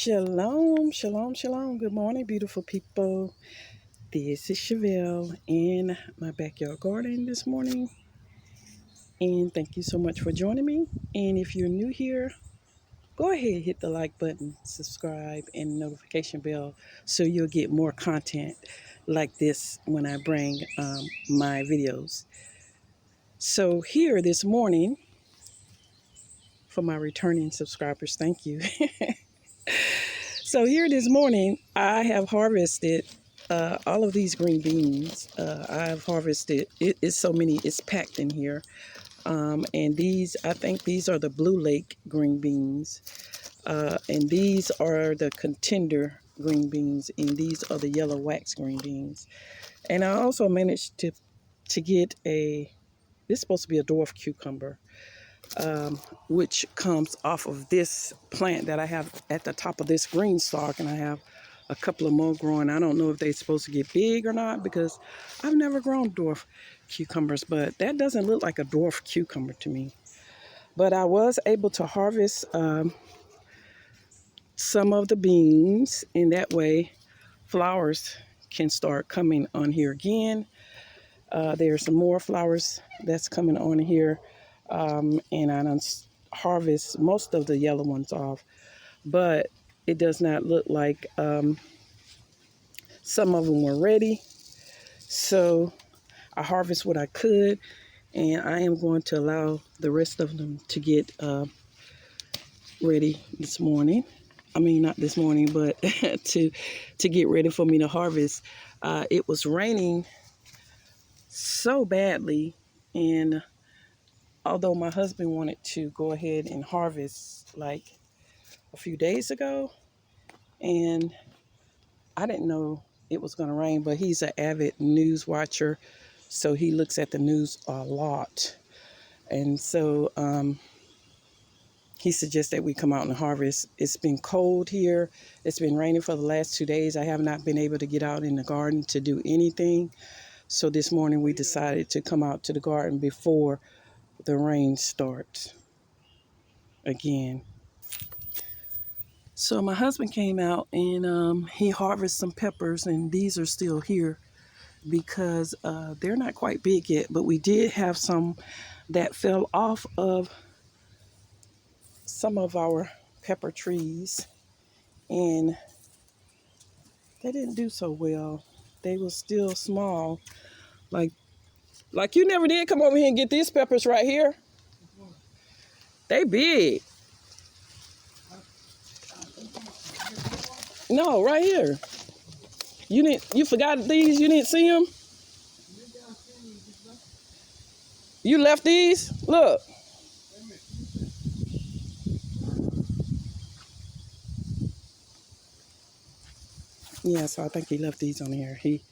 Shalom, shalom, shalom. Good morning, beautiful people. This is Chevelle in my backyard garden this morning. And thank you so much for joining me. And if you're new here, go ahead, hit the like button, subscribe, and notification bell so you'll get more content like this when I bring my videos. So here this morning, for my returning subscribers, thank you. So here this morning, I have harvested all of these green beans. I've harvested, it's so many, it's packed in here. And these, I think these are the Blue Lake green beans. And these are the contender green beans. And these are the yellow wax green beans. And I also managed to get this is supposed to be a dwarf cucumber. Which comes off of this plant that I have at the top of this Greenstalk, and I have a couple of more growing. I don't know if they're supposed to get big or not because I've never grown dwarf cucumbers, but that doesn't look like a dwarf cucumber to me. But I was able to harvest some of the beans, and that way flowers can start coming on here again. There's some more flowers that's coming on here. And I done harvest most of the yellow ones off, but it does not look like some of them were ready. So I harvest what I could, and I am going to allow the rest of them to get ready this morning. I mean, not this morning, but to get ready for me to harvest. It was raining so badly, and although my husband wanted to go ahead and harvest like a few days ago, and I didn't know it was going to rain, but he's an avid news watcher, so he looks at the news a lot. And so he suggests that we come out and harvest. It's been cold here. It's been raining for the last 2 days. I have not been able to get out in the garden to do anything. So this morning we decided to come out to the garden before the rain starts again. So my husband came out and he harvested some peppers, and these are still here because they're not quite big yet, but we did have some that fell off of some of our pepper trees, and they didn't do so well. They were still small. Like you never did come over here and get these peppers right here. They big. No, right here. You forgot these? You didn't see them? You left these? Look. Yeah, so I think he left these on here. He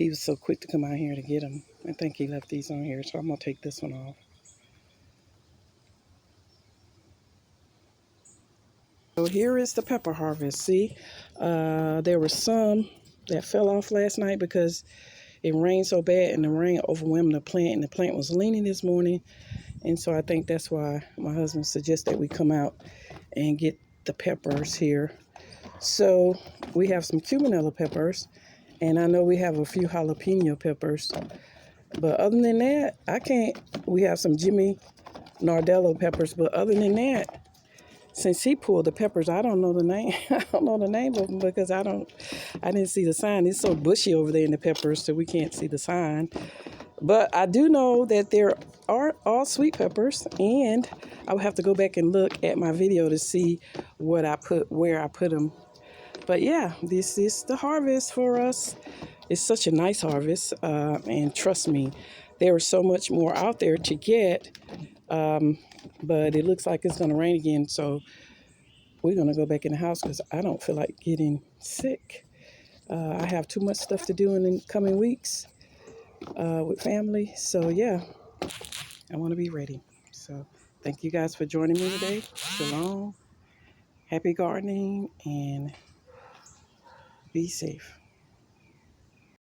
was so quick to come out here to get them. I think he left these on here, so I'm going to take this one off. So here is the pepper harvest. See, there were some that fell off last night because it rained so bad and the rain overwhelmed the plant, and the plant was leaning this morning. And so I think that's why my husband suggested we come out and get the peppers here. So we have some cuminella peppers, and I know we have a few jalapeno peppers. But other than that, we have some Jimmy Nardello peppers, but other than that, since he pulled the peppers, I don't know the name. I don't know the name of them because I didn't see the sign. It's so bushy over there in the peppers, so we can't see the sign. But I do know that there are all sweet peppers, and I would have to go back and look at my video to see where I put them. But yeah, this is the harvest for us. It's such a nice harvest, and trust me, there is so much more out there to get. But it looks like it's going to rain again, so we're going to go back in the house because I don't feel like getting sick. I have too much stuff to do in the coming weeks with family. So, yeah, I want to be ready. So, thank you guys for joining me today. Shalom, happy gardening, and be safe.